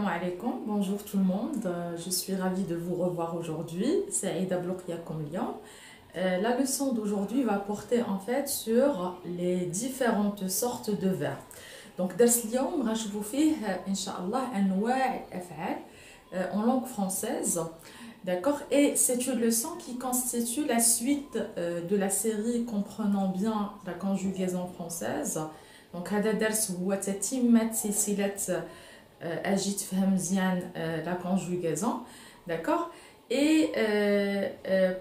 Assalamu alaikum, bonjour tout le monde, je suis ravie de vous revoir aujourd'hui, c'est Aïda Bloukhiakoum Lyon. La leçon d'aujourd'hui va porter en fait sur les différentes sortes de verbes. Donc درس اليوم غنشوفوا فيه إن شاء الله أنواع الأفعال en langue française. D'accord. Et c'est une leçon qui constitue la suite de la série comprenant bien la conjugaison française. Donc هذا درس هو تتمة سلسلة أجي تفهم مزيان la conjugaison. D'accord. Et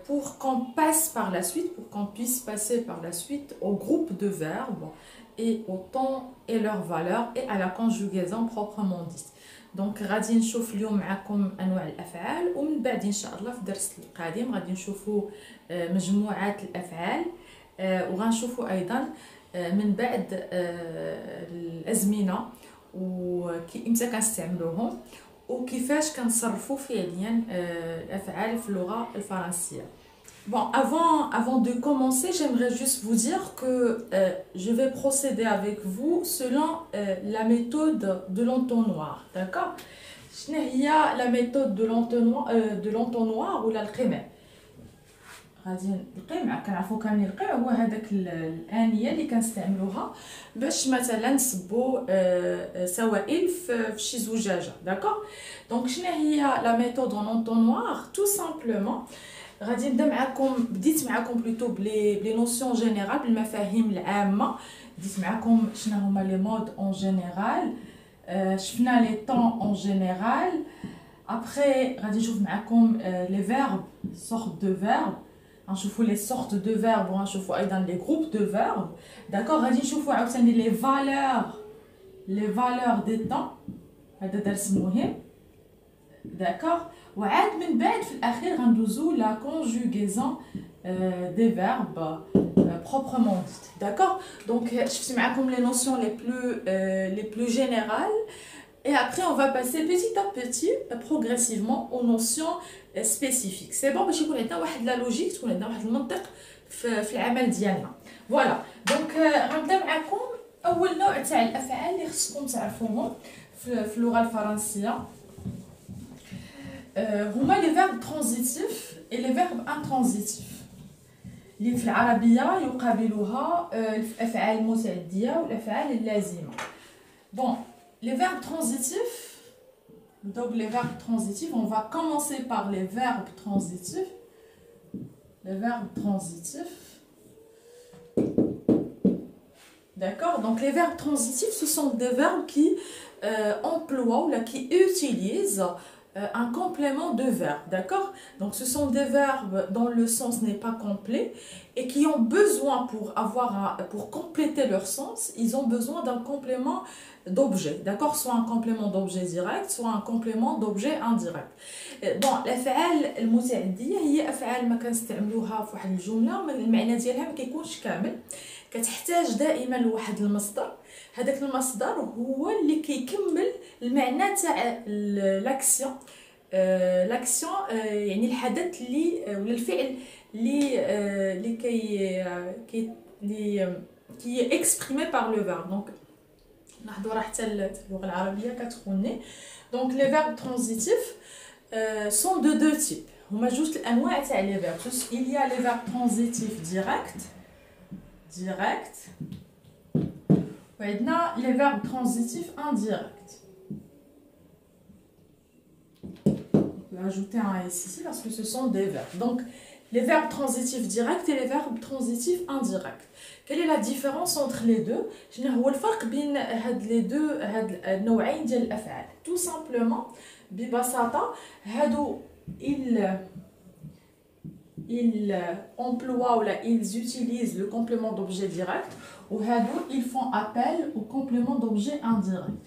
pour qu'on passe par la suite, pour qu'on puisse passer par la suite au groupe de verbes et au temps et leurs valeurs et à la conjugaison proprement dite. Donc غادي نشوف اليوم معكم انواع الافعال ومن بعد ان شاء الله في الدرس القادم غادي نشوفوا مجموعات الافعال وغنشوفوا ايضا من بعد الازمنه وامتى كنستعملوهم وكيفاش كنصرفوا فعليا الافعال في اللغه الفرنسيه. Bon, avant de commencer, j'aimerais juste vous dire que je vais procéder avec vous selon la méthode de l'entonnoir, d'accord? شنو هي la méthode de l'entonnoir ولا القمع؟ غادي القمع كنعرفوا كاملين القمع هو هذاك الآنية اللي كنستعملوها باش مثلا نصبوا سوائل في شي زجاجة، d'accord؟ Donc شنو هي la méthode en entonnoir؟ Tout simplement غادي نبدا معكم بديت معكم بلوتو بلي نوسيون جينيرال بالمفاهيم العامه. بديت معكم شنو هما لي مود اون جينيرال، شفنا لي طون اون جينيرال. ابري غادي نشوف معكم لي فيرب سورت دو فيرب، غنشوفوا لي سورت دو فيرب وغنشوفوا ايضا لي جروب دو فيرب، داكوغ. غادي نشوفوا عاوتاني لي فالور دي طون، هذا درس مهم، داكوغ. وعاد من بعد في الاخير غندوزو لا كونجوغيزون دي فيرب proprement dit, d'accord. Donc je معكم les notions les plus générales et après on va passer petit à petit progressivement aux notions spécifiques. C'est bon باش يكون عندنا واحد لا لوجيك، تكون عندنا واحد المنطق في العمل ديالنا. فوالا دونك غنبدا معكم اول نوع تاع الافعال اللي خصكم تعرفوهم في اللغه الفرنسيه. هما les verbes transitifs et les verbes intransitifs اللي في العربية يقابلها الأفعال المتعدية والأفعال اللازمة. Bon, les verbes transitifs, donc les verbes transitifs, on va commencer par les verbes transitifs. Les verbes transitifs. D'accord, donc les verbes transitifs, ce sont des verbes qui emploient ou là, qui utilisent un complément de verbe, d'accord? Donc ce sont des verbes dont le sens n'est pas complet et qui ont besoin pour compléter leur sens, ils ont besoin d'un complément d'objet, d'accord? Soit un complément d'objet direct, soit un complément d'objet indirect. Bon, الأفعال المتعدية هي أفعال ما كنستعملوها في واحد الجملة المعنى ديالها ما كيكونش كامل، كتحتاج دائما لواحد المصدر. هذاك المصدر هو اللي كيكمل المعنى تاع لاكسيون. لاكسيون يعني الحدث اللي ولا الفعل اللي كي اكسبريمي بار لو فيرب. دونك لاحظوا راه حتى اللغه العربيه كتخوني. دونك لي فيرب ترانزيتيف سون دو دو تيب، هما جوج الانواع تاع لي فيرب. il y a les verbes transitifs direct وعندنا les verbes transitifs indirects. On peut ajouter un S ici parce que ce sont des verbes. Donc les verbes transitifs directs et les verbes transitifs indirects. Quelle est la différence entre les deux? شنو هو الفرق بين هاد les deux هاد النوعين ديال الافعال؟ tout simplement ببساطه هادو ils emploient ou là ils utilisent le complément d'objet direct ou ils font appel au complément d'objet indirect.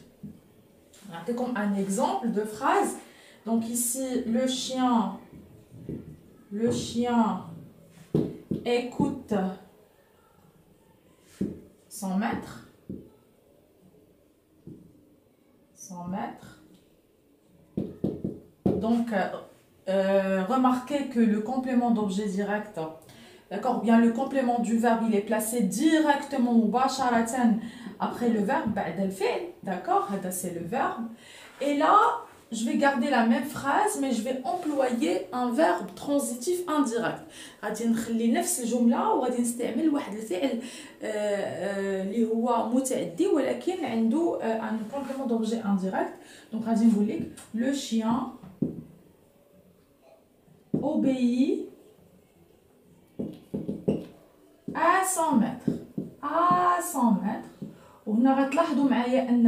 C'est comme un exemple de phrase. Donc ici le chien écoute 100 mètres. Donc remarquez que le complément d'objet direct, d'accord, bien le complément du verbe il est placé directement مباشرة après le verbe بعد الفعل, d'accord, c'est le verbe. Et là je vais garder la même phrase mais je vais employer un verbe transitif indirect. غادي نخلي نفس الجمله وغادي نستعمل واحد الفعل اللي هو متعدي ولكن عنده un complément d'objet indirect. Donc غادي نقول لك le chien obéit à 100 mètres. à 100 mètres. وهنا غتلاحظوا معايا ان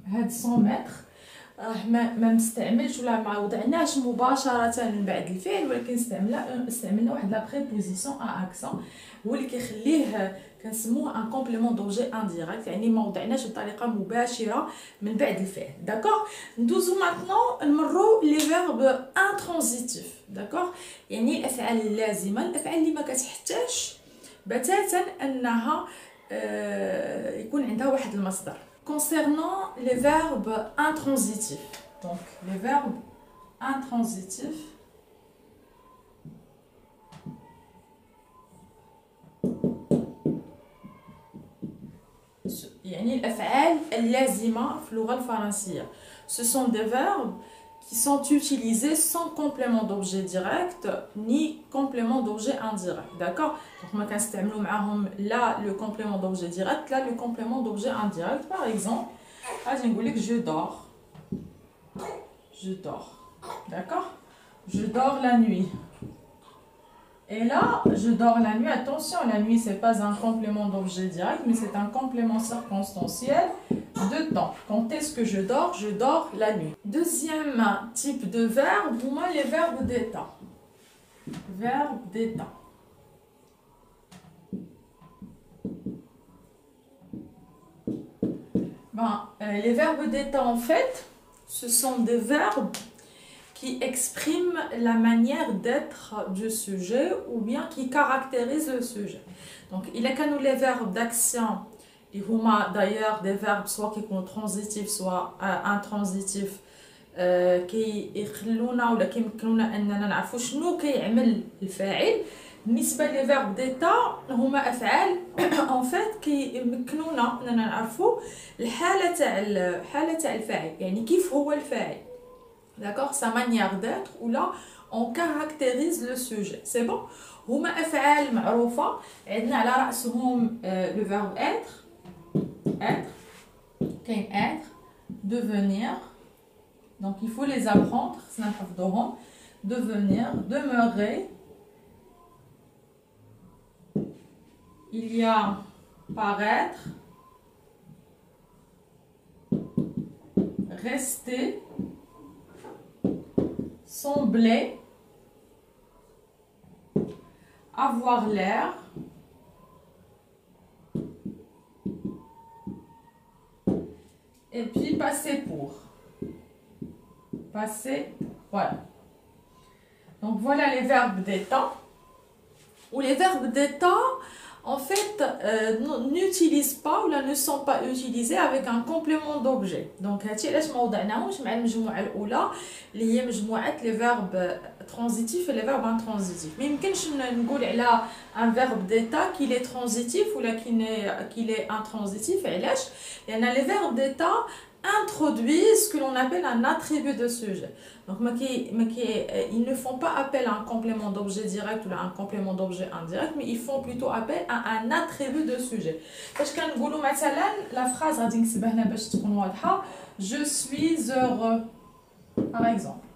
هاد 100 متر ما مستعملش ولا ما وضعناش مباشره من بعد الفعل ولكن استعملنا واحد لا بريبوزيسيون ا اكسون هو اللي كيخليه كنسموه ان كومبليمون دوبجي انديريكت يعني ما وضعناش بطريقه مباشره من بعد الفعل. داكوغ ندوزو ماتنون نمرو لي فيرب انترانزيتيف. داكوغ يعني الافعال اللازمه الافعال اللي ما كتحتاجش بتاتا انها يكون عندها واحد المصدر. Concernant les verbes intransitifs, donc les verbes intransitifs, يعني الأفعال اللازمة في اللغة الفرنسية. Ce sont des verbes qui sont utilisés sans complément d'objet direct ni complément d'objet indirect. D'accord? Donc, on va là le complément d'objet direct, là le complément d'objet indirect. Par exemple, je dors. Je dors. D'accord? Je dors la nuit. Et là, je dors la nuit. Attention, la nuit, c'est pas un complément d'objet direct, mais c'est un complément circonstanciel de temps. Quand est-ce que je dors? Je dors la nuit. Deuxième type de verbe, pour moi, les verbes d'état. Verbes d'état. Les verbes d'état, en fait, ce sont des verbes qui exprime la manière d'être du sujet ou bien qui caractérise le sujet. Donc, il y a les verbes d'action, qui sont d'ailleurs des verbes soit qui sont transitifs, soit intransitifs, qui يخلونا ولا كيمكنونا اننا نعرفوا شنو كيعمل الفاعل. بالنسبه لي فيرب ديتا هما افعال ان فيت كيمكنونا اننا نعرفوا الحاله تاع الفاعل يعني كيف هو الفاعل. D'accord, sa manière d'être ou là on caractérise le sujet. C'est bon? هما أفعال معروفة عندنا على رأسهم le verbe être, كاين être, devenir. Donc il faut les apprendre. Devenir, demeurer. Il y a paraître, rester, sembler, avoir l'air, et puis passer pour. Passer, voilà. Donc voilà les verbes d'état. Ou les verbes d'état, en fait, n'utilisent pas ou là, ne sont pas utilisés avec un complément d'objet. Donc, علاش ما وضعناهمش مع المجموعة الأولى اللي هي مجموعة les verbes transitifs et les verbes intransitifs. ما يمكنش نقول على un verbe d'état qu'il est transitif ou là qu'il est intransitif. علاش؟ لأن les verbes d'état introduisent ce que l'on appelle un attribut de sujet. Donc, ils ne font pas appel à un complément d'objet direct ou à un complément d'objet indirect, mais ils font plutôt appel à un attribut de sujet. Parce que la phrase je suis heureux, par exemple.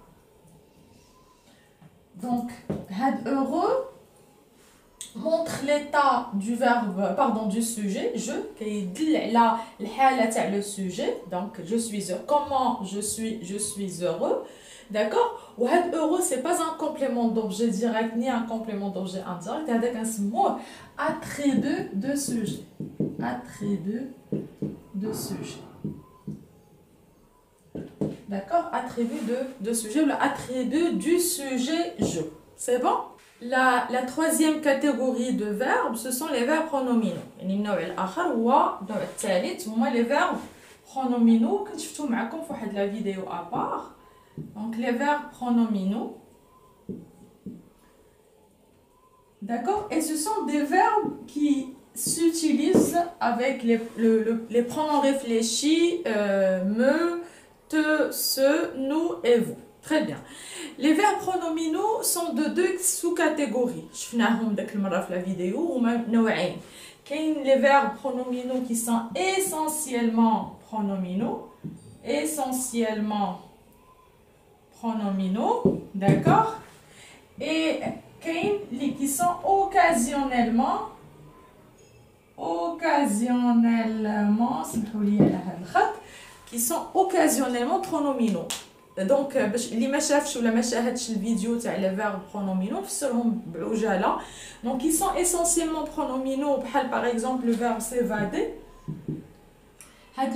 Donc, heureux montre l'état du verbe, pardon, du sujet, je, qui dit le sujet, donc je suis heureux, comment je suis heureux, d'accord? Ou heureux, c'est pas un complément d'objet direct ni un complément d'objet indirect, c'est un mot attribut de sujet, attribut de sujet, d'accord? Attribut de sujet, ou attribut du sujet je, c'est bon? La troisième catégorie de verbes, ce sont les verbes pronominaux. النوع الآخر هو النوع الثالث هما les verbes pronominaux. كنت شفتو معكم في واحد لا فيديو à part. Donc les verbes pronominaux. D'accord? Et ce sont des verbes qui s'utilisent avec les pronoms réfléchis me, te, ce, nous et vous. Très bien. Les verbes pronominaux sont de deux sous-catégories. شفناهم داك المرة في la vidéo هما نوعين. كاين les verbes pronominaux qui sont essentiellement pronominaux, d'accord? Et كاين les qui sont occasionnellement سمحوا لي على هذا الخط qui sont occasionnellement pronominaux. دونك باش اللي ما شافش ولا ما شاهدش الفيديو تاع لي فيرب pronominaux نفسرهم بعجاله. Donc ils sont essentiellement pronominaux بحال par exemple le verbe s'évader.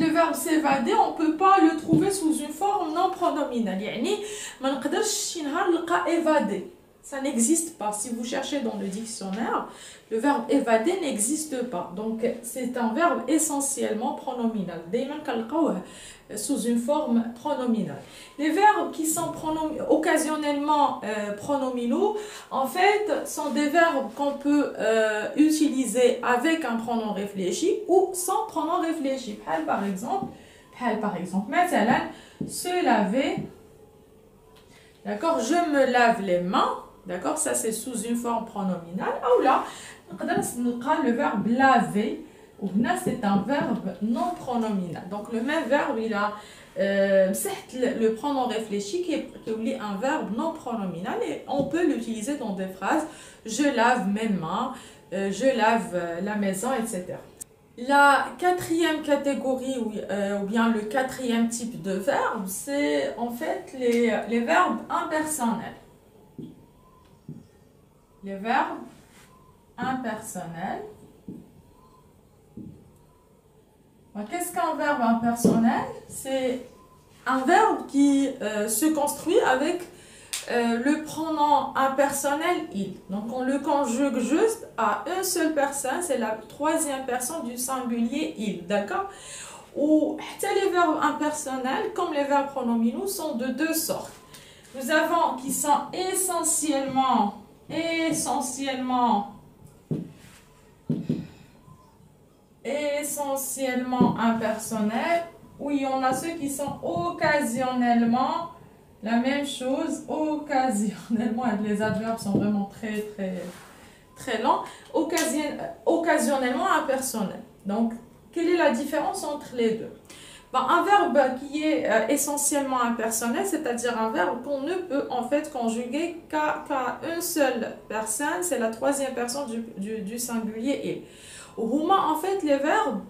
Le verbe s'évader, on ne peut pas le trouver sous une forme non pronominale. يعني ما نقدرش شي نهار نلقى évader. Ça n'existe pas. Si vous cherchez dans le dictionnaire, le verbe évader n'existe pas. Donc, c'est un verbe essentiellement pronominal. دايما كنلقاوه sous une forme pronominale. Les verbes qui sont occasionnellement pronominaux, en fait, sont des verbes qu'on peut utiliser avec un pronom réfléchi ou sans pronom réfléchi. Par exemple, مثلا, se laver. D'accord, je me lave les mains. D'accord, ça c'est sous une forme pronominale. Ou là, le verbe laver. Ou là, c'est un verbe non pronominal. Donc le même verbe, il a le pronom réfléchi qui est un verbe non pronominal et on peut l'utiliser dans des phrases. Je lave mes mains, je lave la maison, etc. La quatrième catégorie ou bien le quatrième type de verbe, c'est en fait les verbes impersonnels. Les verbes impersonnels. Qu'est-ce qu'un verbe impersonnel? C'est un verbe qui se construit avec le pronom impersonnel il. Donc on le conjugue juste à une seule personne, c'est la troisième personne du singulier il, d'accord? Ou les verbes impersonnels, comme les verbes pronominaux, sont de deux sortes. Nous avons qui sont essentiellement impersonnels, ou il y en a ceux qui sont occasionnellement, la même chose, occasionnellement, les adverbes sont vraiment très lents, occasionnellement impersonnels. Donc, quelle est la différence entre les deux? Un verbe qui est essentiellement impersonnel, c'est-à-dire un verbe qu'on ne peut en fait conjuguer qu'à une seule personne, c'est la troisième personne du singulier il. وهما en fait les verbes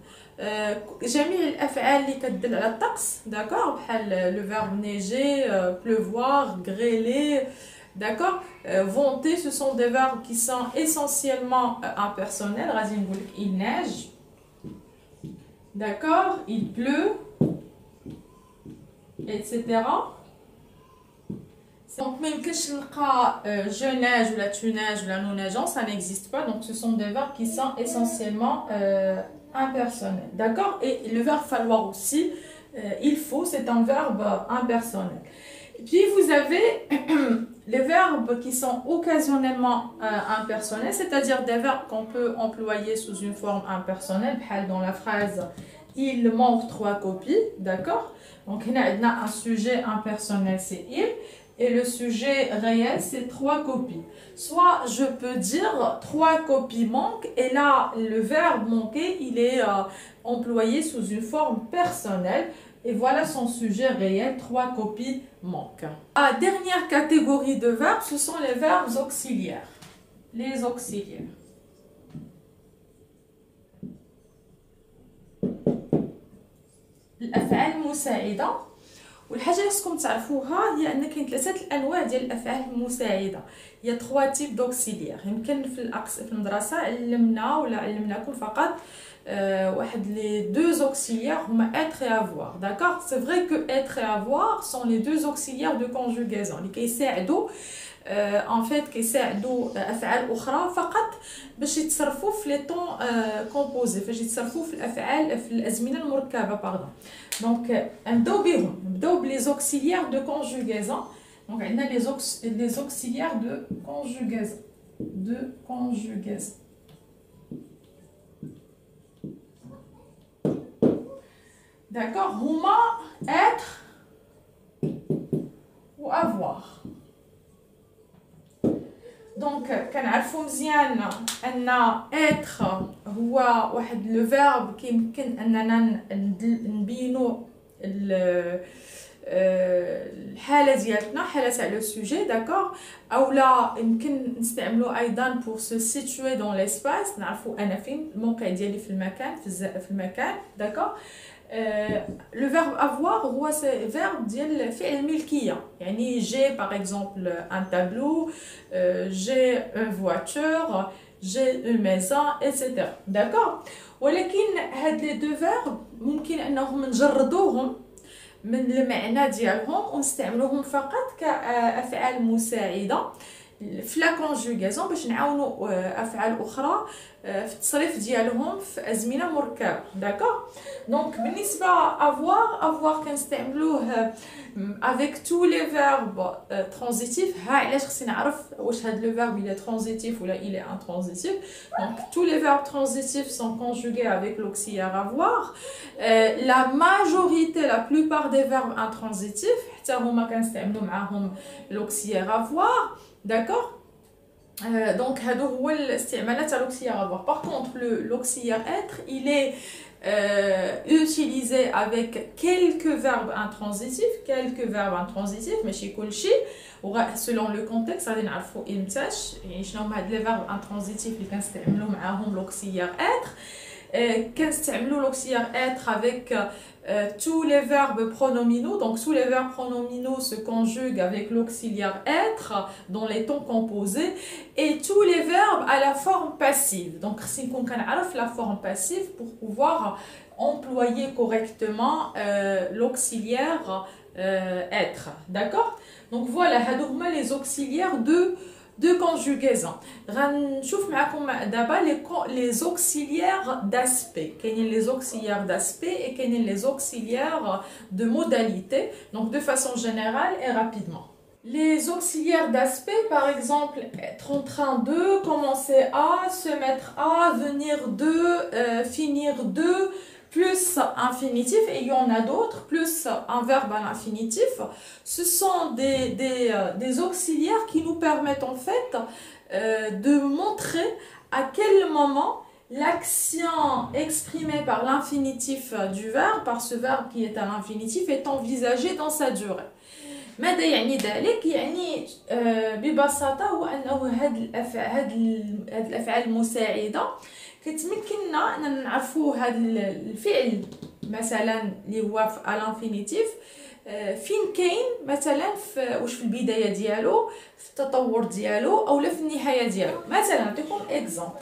جميع الافعال اللي كتدل على الطقس d'accord بحال le verbe neiger, pleuvoir, grêler, d'accord, venter, ce sont des verbes qui sont essentiellement impersonnels. غادي نقول لك il neige, d'accord, il pleut, etc. Donc même que je neige ou la tu neiges ou la nous neigeons, ça n'existe pas. Donc ce sont des verbes qui sont essentiellement impersonnels. D'accord? Et le verbe falloir aussi, il faut, c'est un verbe impersonnel. Et puis vous avez les verbes qui sont occasionnellement impersonnels, c'est-à-dire des verbes qu'on peut employer sous une forme impersonnelle, dans la phrase il manque 3 copies, d'accord? Donc on a un sujet impersonnel, c'est il. Et le sujet réel, c'est 3 copies. Soit je peux dire 3 copies manquent, et là, le verbe manquer, il est employé sous une forme personnelle. Et voilà son sujet réel, 3 copies manquent. La dernière catégorie de verbes, ce sont les verbes auxiliaires. Les auxiliaires. الأفعال المساعدة. والحاجه اللي خصكم تعرفوها هي ان كاين 3 الانواع ديال الافعال المساعده. هي 3 تيب دوكسيليير. يمكن في المدرسه علمناكم فقط واحد لي deux auxiliaires هما être et avoir. D'accord, c'est vrai que être et avoir sont les deux auxiliaires de conjugaison اللي كيساعدوا en fait كيساعدوا افعال اخرى فقط باش يتصرفوا في لي طون كومبوزي، فاش يتصرفوا في الافعال في الازمنه المركبه باردون. دونك نبداو بهم، نبداو بلي auxiliaires de conjugaison. دونك عندنا les auxiliaires de conjugaison. D'accord, هما être avoir. دونك كنعرفوا مزيان ان être هو واحد لو فيرب كيمكن اننا نبينوا الحاله ديالنا، حاله تاع لو سوجي داكور، اولا يمكن نستعملوا ايضا بور سو سيتوي دون ليسباس، نعرفوا انا فين الموقع ديالي في المكان، في المكان داكور. لو فيرب افوار هو فيرب ديال فعل الملكيه، يعني جي باغ اكزومبل ان تابلو، جي اون فواتور، جي اون ميزون ايتترا داكور. ولكن هاد لي دو فيرب ممكن انهم نجردوهم من المعنى ديالهم ونستعملوهم فقط كافعال مساعده في لا كونجوغاسيون باش نعاونوا افعال اخرى في التصريف ديالهم في ازمنه مركبه داكور. دونك بالنسبه افوار كنستعملوه avec tous les verbes transitifs. ها علاش خصني نعرف واش هاد لو verbe il est transitif ولا il est intransitif. Donc tous les verbes transitifs sont conjugués avec l'auxiliaire avoir. La majorité, la plupart des verbes intransitifs حتى هما كنستعملوا معاهم l'auxiliaire avoir d'accord. Donc هادو هو الاستعمالات تاع l'auxiliaire avoir. Par contre l'auxiliaire être il est utilisé avec quelques verbes intransitifs ماشي كلشي، selon le contexte غادي نعرفوا امتاش يعني شنو هما هاد لي فيرب intransitifs اللي كنستعملوا معاهم l'auxiliaire être. كنستعملوا l'auxiliaire être avec tous les verbes pronominaux. Donc tous les verbes pronominaux se conjuguent avec l'auxiliaire être dans les temps composés, et tous les verbes à la forme passive. Donc خصني نكون كنعرف la forme passive pour pouvoir employer correctement l'auxiliaire être d'accord. Donc voilà, هادو هما les auxiliaires de conjugaison. غنشوف معكم دابا les auxiliaires d'aspect. كاينين les auxiliaires d'aspect et كاينين les auxiliaires de modalité. Donc de façon générale et rapidement. Les auxiliaires d'aspect, par exemple, être en train de, commencer à, se mettre à, venir de, finir de, plus infinitif, et il y en a d'autres, plus un verbe à l'infinitif. Ce sont des auxiliaires qui nous permettent en fait de montrer à quel moment l'action exprimée par l'infinitif du verbe, par ce verbe qui est à l'infinitif, est envisagée dans sa durée. ماذا يعني ذلك؟ يعني ببساطة هو أنه هاد الأفعال المساعدة كتمكننا أننا نعرفوا هاد الفعل مثلا اللي هو على الانفينيتيف فين كاين مثلا واش في البداية ديالو، في التطور ديالو أو في النهاية ديالو. مثلا نعطيكم إكزامبل،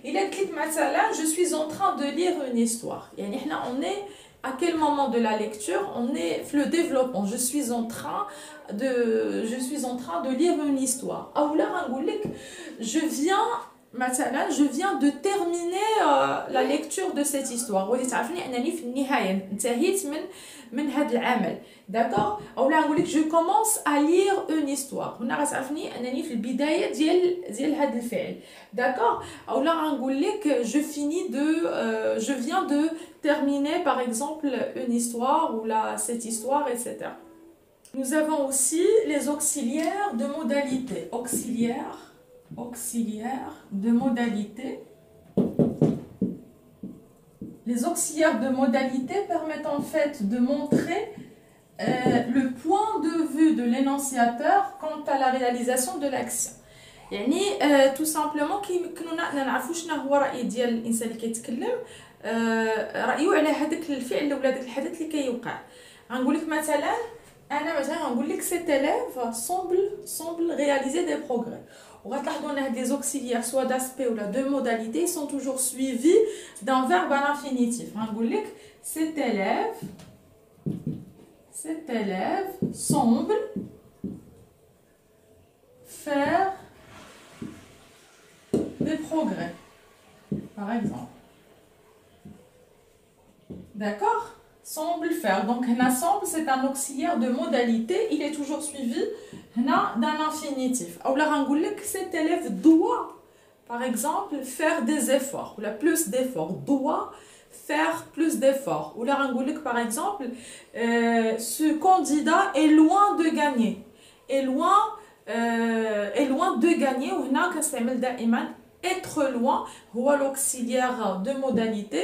إلا قلت لك مثلا je suis en train de lire une histoire، يعني حنا on est à quel moment de la lecture? On est le développement. Je suis en train de lire une histoire. Ou là, je viens de terminer la lecture de cette histoire. Vous savez, أنني في النهاية انتهيت من هذا العمل. D'accord? Ou là, je commence à lire une histoire. هنا غتعرفني أنني في البداية ديال هذا الفعل. D'accord? Ou là, je viens de terminer par exemple une histoire ou cette histoire, etc. Nous avons aussi les auxiliaires de modalité. Auxiliaires de modalité. Les auxiliaires de modalité permettent en fait de montrer le point de vue de l'énonciateur quant à la réalisation de l'action. يعني tout simplement كيمكننا نعرفوا شنو هو الرأي ديال الإنسان اللي كيتكلم، رأيه على هذاك الفعل ولا هذاك الحدث اللي كيوقع. غنقول لك مثلا انا غنقول لك cet élève semble réaliser des progrès. وغتلاحظوا ان هاد les auxiliaires soit d'aspect ou de modalité sont toujours suivis d'un verbe à l'infinitif. غنقول لك cet élève semble faire des progrès par exemple. D'accord? Semble faire. Donc, semble, c'est un auxiliaire de modalité. Il est toujours suivi d'un infinitif. Ou là, on dit que cet élève doit, par exemple, faire des efforts. Ou là, plus d'efforts. Doit faire plus d'efforts. Ou là, on dit que, par exemple, ce candidat est loin de gagner. est loin de gagner. وهنا كنستعمل دائما être loin هو l'auxiliaire de modalité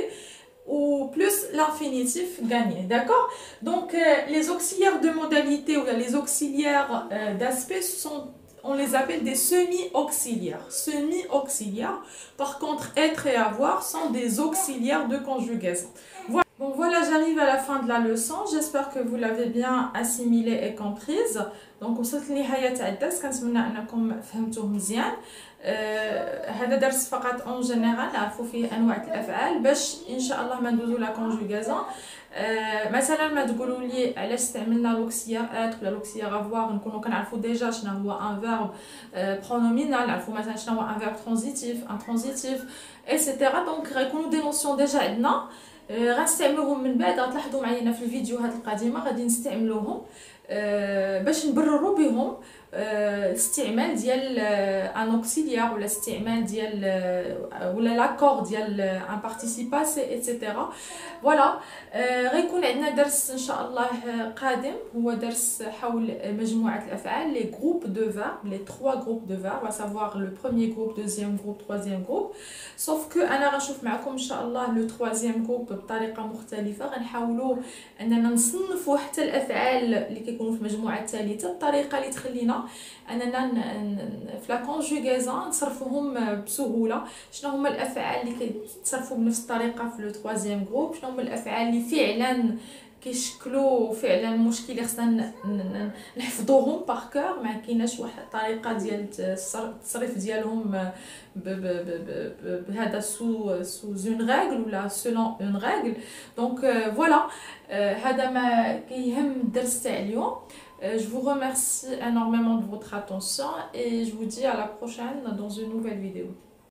ou plus l'infinitif gagner, d'accord? Donc les auxiliaires de modalité ou les auxiliaires d'aspect on les appelle des semi-auxiliaires. Semi-auxiliaires. Par contre, être et avoir sont des auxiliaires de conjugaison. Voilà. Bon, voilà, j'arrive à la fin de la leçon. J'espère que vous l'avez bien assimilée et comprise. Donc, وصلت لنهاية تاع الدرس. كنتمنى أنكم فهمتوه مزيان. هذا درس فقط اون جينيرال نعرفوا فيه انواع الافعال باش ان شاء الله ما ندوزو لا كونجوغازون. مثلا ما تقولوا لي علاش استعملنا لوكسيير اتر ولا لوكسيير افوار، نكونوا كنعرفوا ديجا شنو هو ان فيرب برونومينال، نعرفوا مثلا شنو هو ان فيرب ترانزيتيف ان ترانزيتيف ايتترا. دونك غيكونوا دي نوسيون ديجا عندنا، غنستعملوهم من بعد. غتلاحظوا معايا في الفيديوهات القادمه غادي نستعملوهم باش نبرروا بهم الاستعمال ديال ان اوكسيليير ولا استعمال ديال ولا لاكور ديال ان بارتيسيباسي ايتترا. فوالا غيكون عندنا درس ان شاء الله قادم، هو درس حول مجموعه الافعال لي جروب دو فيرب، لي 3 جروب دو فيرب، à savoir le premier groupe, deuxième groupe, troisième groupe. sauf que انا غنشوف معكم ان شاء الله لو troisième groupe بطريقه مختلفه. غنحاولوا اننا نصنفوا حتى الافعال اللي كيكونوا في المجموعه الثالثه بطريقه اللي تخلينا اننا في لا كونجوغازون نصرفوهم بسهوله. شنو هما الافعال اللي كيتصرفوا بنفس الطريقه في لو troisième جروب، شنو هما الافعال اللي فعلا كيشكلوا فعلا مشكل اللي خصنا نحفظوهم باغ كور، ما كايناش واحد الطريقه ديال التصريف ديالهم بهذا سو اون ريغل ولا سولون اون ريغل. دونك فوالا هذا ما كيهم الدرس تاع اليوم. Je vous remercie énormément de votre attention et je vous dis à la prochaine dans une nouvelle vidéo.